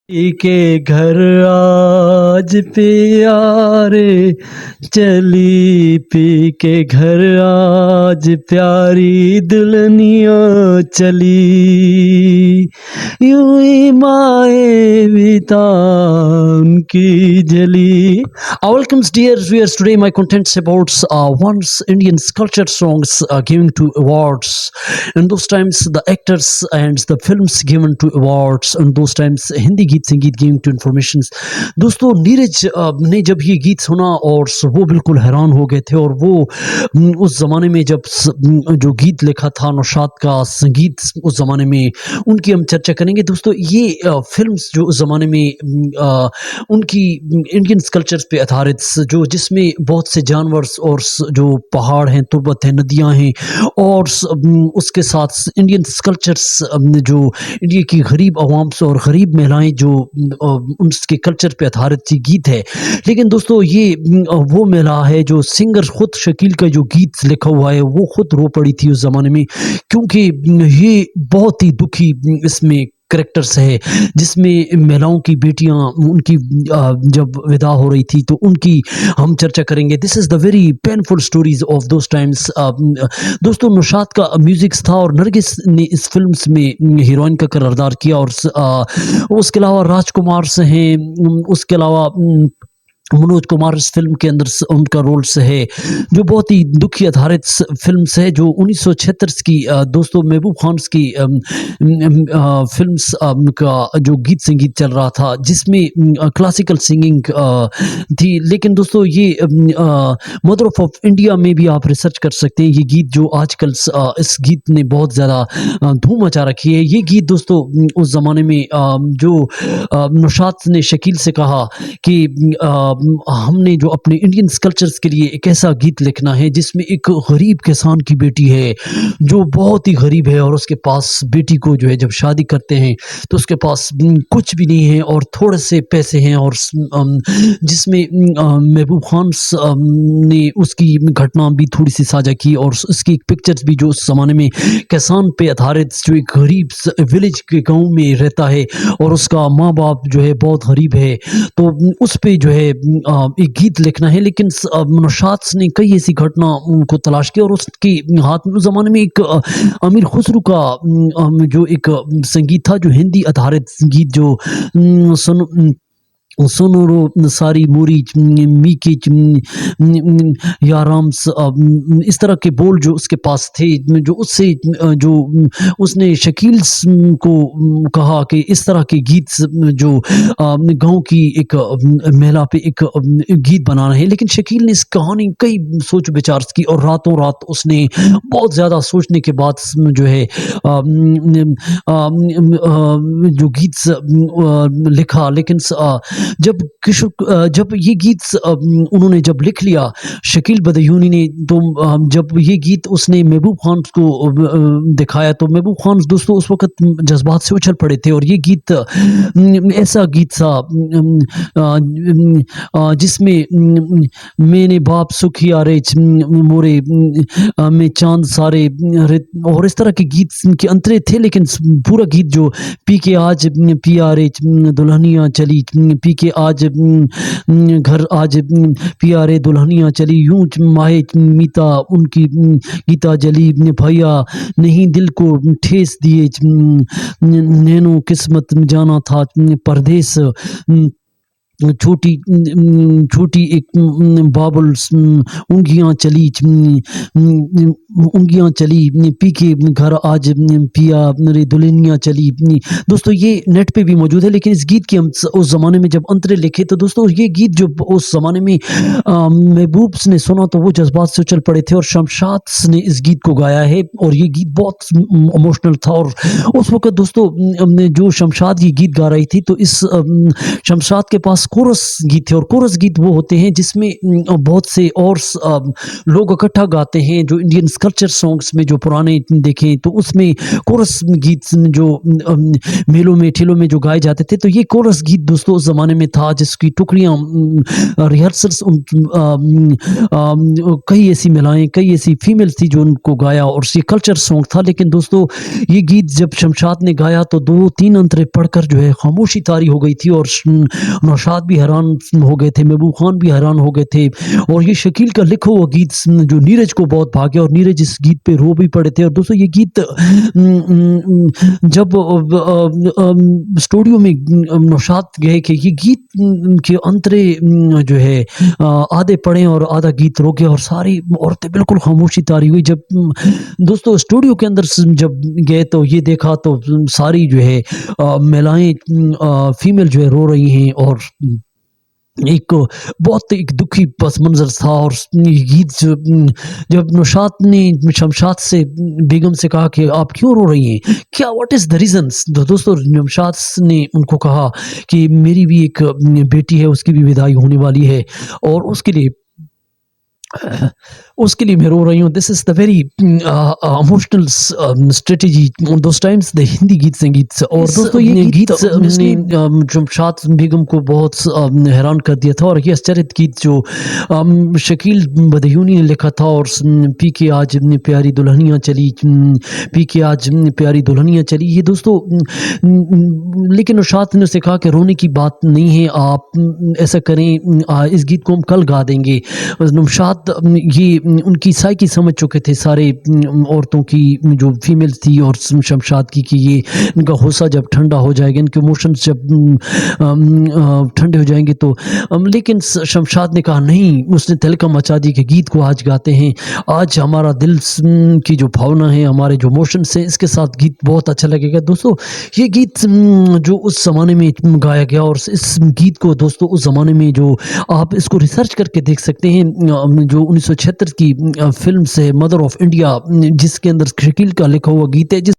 के घर आज प्यारे चली पी के घर आज प्यारी दुल्हनिया चली यूं ही माए बिता उनकी जली. Welcome dear viewers, today my contents about once Indian culture songs given to awards, and those times the actors and the films given to awards, and those times Hindi गीत संगीत गिविंग टू इन्फॉर्मेशंस. दोस्तों नीरज ने जब ये गीत सुना और वो बिल्कुल हैरान हो गए थे, और वो उस ज़माने में जब जो गीत लिखा था नौशाद का संगीत उस ज़माने में, उनकी हम चर्चा करेंगे. दोस्तों ये फिल्म्स जो उस ज़माने में उनकी इंडियन कल्चर्स पे आधारित जो जिसमें बहुत से जानवर और जो पहाड़ हैं, तुर्बत है, नदियाँ हैं, और उसके साथ इंडियन कल्चर्स जो इंडिया की गरीब आवाम से और गरीब महिलाएं जो उनके कल्चर पे आधारित सी गीत है. लेकिन दोस्तों ये वो महिला है जो सिंगर खुद शकील का जो गीत लिखा हुआ है वो खुद रो पड़ी थी उस ज़माने में, क्योंकि ये बहुत ही दुखी इसमें कैरेक्टर्स है जिसमें महिलाओं की बेटियां उनकी जब विदा हो रही थी तो उनकी हम चर्चा करेंगे. This is the very painful stories of those times. दोस्तों नौशाद का म्यूज़िक था और नरगिस ने इस फिल्म्स में हीरोइन का किरदार किया, और उसके अलावा राजकुमार से हैं, उसके अलावा मनोज कुमार इस फिल्म के अंदर उनका रोल से है, जो बहुत ही दुखी आधारित फिल्म है जो 1976 की दोस्तों महबूब खान की फिल्म्स का जो गीत संगीत चल रहा था जिसमें क्लासिकल सिंगिंग थी. लेकिन दोस्तों ये मदर ऑफ इंडिया में भी आप रिसर्च कर सकते हैं. ये गीत जो आजकल इस गीत ने बहुत ज़्यादा धूम मचा रखी है. ये गीत दोस्तों उस ज़माने में जो नौशाद ने शकील से कहा कि हमने जो अपने इंडियन कल्चर्स के लिए एक ऐसा गीत लिखना है जिसमें एक गरीब किसान की बेटी है जो बहुत ही गरीब है, और उसके पास बेटी को जो है जब शादी करते हैं तो उसके पास कुछ भी नहीं है और थोड़े से पैसे हैं, और जिसमें महबूब खान ने उसकी घटना भी थोड़ी सी साझा की, और उसकी पिक्चर्स भी जो उस ज़माने में किसान पे आधारित जो एक गरीब विलेज के गाँव में रहता है और उसका माँ बाप जो है बहुत गरीब है, तो उस पे जो है एक गीत लिखना है. लेकिन नौशाद ने कई ऐसी घटना उनको तलाश की और उसके हाथ में उस ज़माने में एक अमीर खुसरो का जो एक संगीत था जो हिंदी आधारित संगीत जो सोनोरो सारी मोरी मीके याराम्स इस तरह के बोल जो उसके पास थे, जो उससे जो उसने शकील को कहा कि इस तरह के गीत जो गांव की एक महिला पे एक गीत बनाना है. लेकिन शकील ने इस कहानी कई सोच विचार की और रातों रात उसने बहुत ज़्यादा सोचने के बाद जो है जो गीत लिखा. लेकिन जब ये गीत उन्होंने जब लिख लिया शकील बदयूनी ने, तो जब ये गीत उसने महबूब खान को दिखाया तो महबूब खान दोस्तों उस वक्त जज्बात से उछल पड़े थे. और ये गीत ऐसा गीत था जिसमें मैंने बाप सुखिया रे मोरे में चांद सारे, और इस तरह के गीत के अंतरे थे. लेकिन पूरा गीत जो पी के आज पिया रे दुल्हनिया चली, पी के आज घर आज पिया रे दुल्हनिया चली, यूं माहे मीता उनकी गीता जली, भैया नहीं दिल को ठेस दिए नैनो किस्मत में जाना था परदेस, छोटी छोटी एक बाबुल उंगलियां चली पी के घर आज पिया रे दुल्हनिया चली. दोस्तों ये नेट पे भी मौजूद है. लेकिन इस गीत की हम उस ज़माने में जब अंतरे लिखे तो दोस्तों ये गीत जो उस ज़माने में महबूब ने सुना तो वो जज्बात से उछल पड़े थे, और शमशाद ने इस गीत को गाया है और ये गीत बहुत इमोशनल था. और उस वक्त दोस्तों जो शमशाद ये गीत गा रही थी तो इस शमशाद के पास कोरस गीत थे, और कोरस गीत वो होते हैं जिसमें बहुत से और लोग इकट्ठा गाते हैं जो इंडियन कल्चर सॉन्ग्स में जो पुराने देखें तो उसमें कोरस गीत जो मेलों में ठेलों में जो गाए जाते थे, तो ये कोरस गीत दोस्तों उस ज़माने में था जिसकी टुकड़ियाँ रिहर्सल्स कई ऐसी महिलाएँ, कई ऐसी फीमेल्स थी जो उनको गाया और ये कल्चर सॉन्ग था। लेकिन दोस्तों ये गीत जब शमशाद ने गाया तो 2-3 अंतरे पढ़कर जो है खामोशी तारी हो गई थी और नौशाद भी हैरान हो गए थे, महबूब खान भी हैरान हो गए थे और ये शकील का लिखा हुआ गीत जो नीरज को बहुत भा गया और नीरज इस गीत पे रो भी पड़े थे। और दोस्तों ये गीत जब स्टूडियो में नौशाद गए कि ये गीत के अंतरे जो है आधे पढ़े और आधा गीत रोके और सारी औरतें बिल्कुल खामोशी तारी हुई। जब दोस्तों स्टूडियो के अंदर जब गए तो ये देखा तो सारी जो है महिलाएं फीमेल जो है रो रही हैं और एक बहुत एक दुखी पस मंज़र था। और ये गीत जब नौशाद ने शमशाद से बेगम से कहा कि आप क्यों रो रही हैं? क्या व्हाट इज़ द रीज़न्स? तो दोस्तों शमशाद ने उनको कहा कि मेरी भी एक बेटी है, उसकी भी विदाई होने वाली है और उसके लिए मैं रो रही हूँ। This is the very emotional strategy those times the Hindi गीत संगीत। और दोस्तों ये गीत ने शमशाद बेगम को बहुत हैरान कर दिया था। और ये आश्चर्यचकित गीत जो शकील बदयूनी ने लिखा था और पी के आज प्यारी दुल्हनियाँ चली, पी के आज प्यारी दुल्हनियाँ चली, ये दोस्तों लेकिन नौशाद ने उसे कहा कि रोने की बात नहीं है, आप ऐसा करें इस गीत को हम कल गा देंगे। नौशाद ये उनकी साइकी समझ चुके थे सारे औरतों की जो फीमेल थी और शमशाद की कि ये इनका हौसला जब ठंडा हो जाएगा, इनके इमोशंस जब ठंडे हो जाएंगे तो लेकिन शमशाद ने कहा नहीं, उसने तहलका मचा दी कि गीत को आज गाते हैं, आज हमारा दिल की जो भावना है, हमारे जो इमोशंस हैं, इसके साथ गीत बहुत अच्छा लगेगा। दोस्तों ये गीत जो उस ज़माने में गाया गया और इस गीत को दोस्तों उस ज़माने में जो आप इसको रिसर्च करके देख सकते हैं, जो 1976 की फिल्म से मदर ऑफ इंडिया जिसके अंदर शकील का लिखा हुआ गीत है, जिस